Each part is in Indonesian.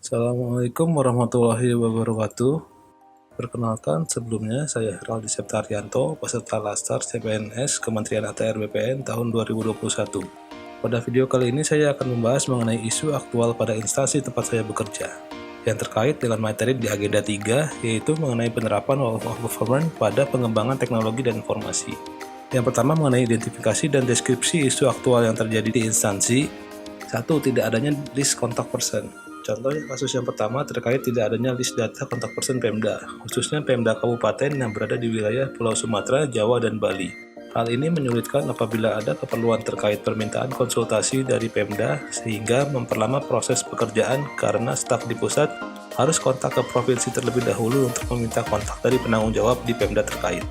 Assalamualaikum warahmatullahi wabarakatuh. Perkenalkan, sebelumnya saya Heraldi Septarianto, peserta Laskar CPNS Kementerian ATR BPN tahun 2021. Pada video kali ini saya akan membahas mengenai isu aktual pada instansi tempat saya bekerja, yang terkait dengan materi di agenda 3, yaitu mengenai penerapan Wall of Government pada pengembangan teknologi dan informasi. Yang pertama mengenai identifikasi dan deskripsi isu aktual yang terjadi di instansi. 1. Tidak adanya list kontak person. Contoh kasus yang pertama terkait tidak adanya list data kontak person Pemda, khususnya Pemda Kabupaten yang berada di wilayah Pulau Sumatera, Jawa, dan Bali. Hal ini menyulitkan apabila ada keperluan terkait permintaan konsultasi dari Pemda, sehingga memperlama proses pekerjaan karena staf di pusat harus kontak ke provinsi terlebih dahulu untuk meminta kontak dari penanggung jawab di Pemda terkait.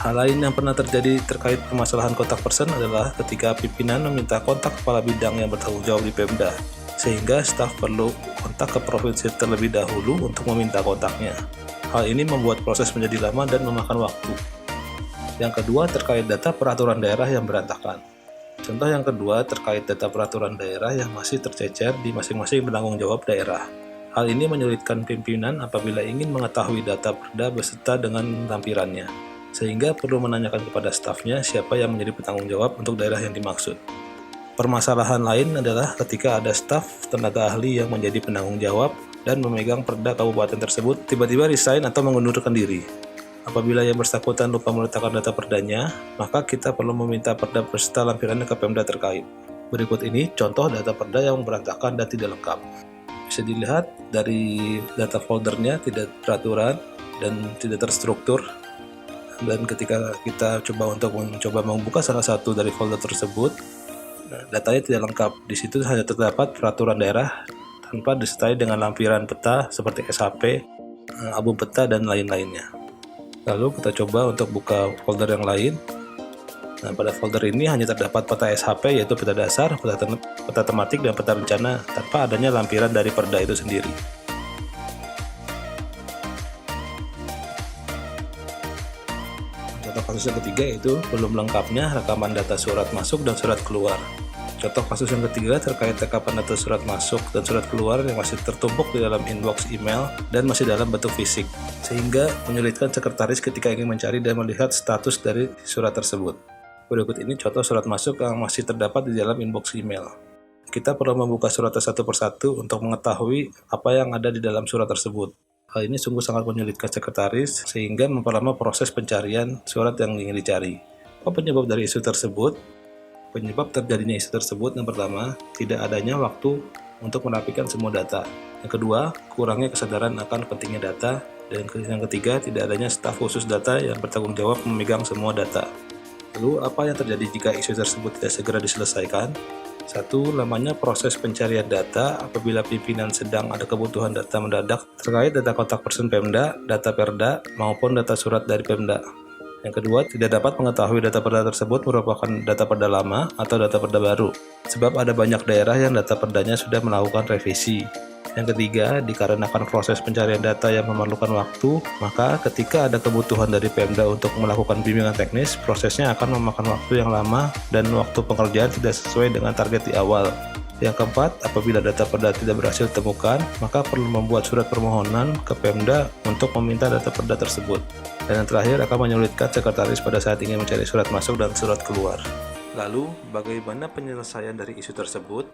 Hal lain yang pernah terjadi terkait permasalahan kontak person adalah ketika pimpinan meminta kontak kepala bidang yang bertanggung jawab di Pemda, sehingga staf perlu kontak ke provinsi terlebih dahulu untuk meminta kontaknya. Hal ini membuat proses menjadi lama dan memakan waktu. Yang kedua, terkait data peraturan daerah yang berantakan. Contoh yang kedua terkait data peraturan daerah yang masih tercecer di masing-masing penanggung jawab daerah. Hal ini menyulitkan pimpinan apabila ingin mengetahui data perda beserta dengan lampirannya, sehingga perlu menanyakan kepada stafnya siapa yang menjadi penanggung jawab untuk daerah yang dimaksud. Permasalahan lain adalah ketika ada staf tenaga ahli yang menjadi penanggung jawab dan memegang perda kabupaten tersebut tiba-tiba resign atau mengundurkan diri. Apabila yang bersangkutan lupa meletakkan data perdanya, maka kita perlu meminta perda beserta lampirannya ke Pemda terkait. Berikut ini contoh data perda yang berantakan dan tidak lengkap. Bisa dilihat dari data foldernya tidak teraturan dan tidak terstruktur. Dan ketika kita mencoba membuka salah satu dari folder tersebut, datanya tidak lengkap. Di situ hanya terdapat peraturan daerah tanpa disertai dengan lampiran peta seperti SHP, album peta, dan lain-lainnya. Lalu kita coba untuk buka folder yang lain. Nah, pada folder ini hanya terdapat peta SHP, yaitu peta dasar, peta tematik, dan peta bencana tanpa adanya lampiran dari perda itu sendiri. Contoh kasus yang ketiga yaitu belum lengkapnya rekaman data surat masuk dan surat keluar. Contoh kasus yang ketiga terkait rekaman data surat masuk dan surat keluar yang masih tertumpuk di dalam inbox email dan masih dalam bentuk fisik, sehingga menyulitkan sekretaris ketika ingin mencari dan melihat status dari surat tersebut. Berikut ini contoh surat masuk yang masih terdapat di dalam inbox email. Kita perlu membuka suratnya satu persatu untuk mengetahui apa yang ada di dalam surat tersebut. Hal ini sungguh sangat menyulitkan sekretaris sehingga memperlama proses pencarian surat yang ingin dicari. Apa penyebab dari isu tersebut? Penyebab terjadinya isu tersebut yang pertama, tidak adanya waktu untuk merapikan semua data. Yang kedua, kurangnya kesadaran akan pentingnya data. Dan yang ketiga, tidak adanya staf khusus data yang bertanggung jawab memegang semua data. Lalu, apa yang terjadi jika isu tersebut tidak segera diselesaikan? 1. Lamanya proses pencarian data apabila pimpinan sedang ada kebutuhan data mendadak terkait data kontak person Pemda, data perda, maupun data surat dari Pemda. Yang kedua, tidak dapat mengetahui data perda tersebut merupakan data perda lama atau data perda baru, sebab ada banyak daerah yang data perdanya sudah melakukan revisi. Yang ketiga, dikarenakan proses pencarian data yang memerlukan waktu, maka ketika ada kebutuhan dari Pemda untuk melakukan bimbingan teknis, prosesnya akan memakan waktu yang lama dan waktu pengerjaan tidak sesuai dengan target di awal. Yang keempat, apabila data perda tidak berhasil ditemukan, maka perlu membuat surat permohonan ke Pemda untuk meminta data perda tersebut. Dan yang terakhir, akan menyulitkan sekretaris pada saat ingin mencari surat masuk dan surat keluar. Lalu, bagaimana penyelesaian dari isu tersebut?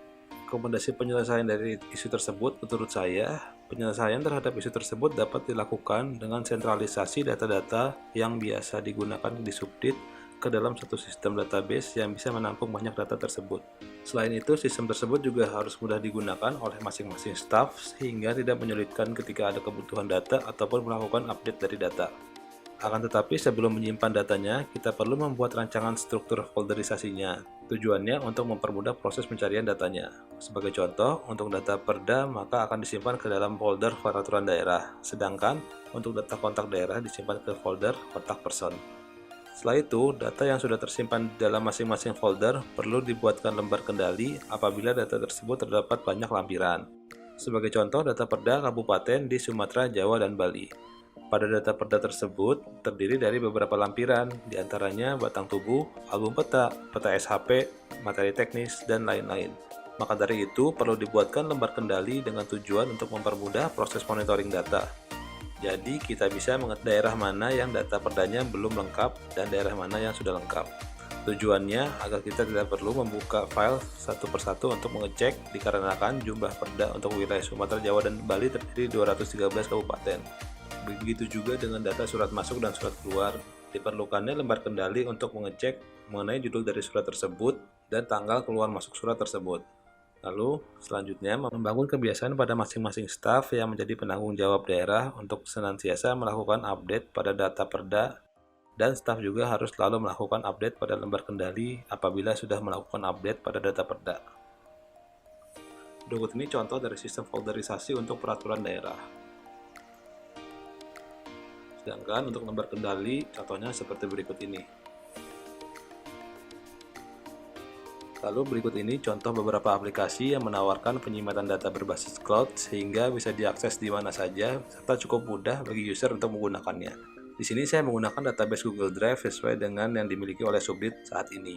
Rekomendasi penyelesaian dari isu tersebut, menurut saya, penyelesaian terhadap isu tersebut dapat dilakukan dengan sentralisasi data-data yang biasa digunakan di subdit ke dalam satu sistem database yang bisa menampung banyak data tersebut. Selain itu, sistem tersebut juga harus mudah digunakan oleh masing-masing staf sehingga tidak menyulitkan ketika ada kebutuhan data ataupun melakukan update dari data. Akan tetapi sebelum menyimpan datanya, kita perlu membuat rancangan struktur folderisasinya. Tujuannya untuk mempermudah proses pencarian datanya. Sebagai contoh, untuk data perda maka akan disimpan ke dalam folder peraturan daerah, sedangkan untuk data kontak daerah disimpan ke folder kontak person. Setelah itu, data yang sudah tersimpan di dalam masing-masing folder perlu dibuatkan lembar kendali apabila data tersebut terdapat banyak lampiran. Sebagai contoh, data perda kabupaten di Sumatera, Jawa, dan Bali. Pada data perda tersebut terdiri dari beberapa lampiran, diantaranya batang tubuh, album peta, peta SHP, materi teknis, dan lain-lain. Maka dari itu, perlu dibuatkan lembar kendali dengan tujuan untuk mempermudah proses monitoring data. Jadi, kita bisa mengetahui daerah mana yang data perdanya belum lengkap dan daerah mana yang sudah lengkap. Tujuannya agar kita tidak perlu membuka file satu persatu untuk mengecek, dikarenakan jumlah perda untuk wilayah Sumatera, Jawa, dan Bali terdiri 213 kabupaten. Begitu juga dengan data surat masuk dan surat keluar. Diperlukannya lembar kendali untuk mengecek mengenai judul dari surat tersebut dan tanggal keluar masuk surat tersebut. Lalu, selanjutnya membangun kebiasaan pada masing-masing staf yang menjadi penanggung jawab daerah untuk senantiasa melakukan update pada data perda, dan staf juga harus selalu melakukan update pada lembar kendali apabila sudah melakukan update pada data perda. Berikut ini contoh dari sistem folderisasi untuk peraturan daerah. Sedangkan untuk lembar kendali, contohnya seperti berikut ini. Lalu berikut ini contoh beberapa aplikasi yang menawarkan penyimatan data berbasis cloud sehingga bisa diakses di mana saja serta cukup mudah bagi user untuk menggunakannya. Di sini saya menggunakan database Google Drive sesuai dengan yang dimiliki oleh Subdit saat ini.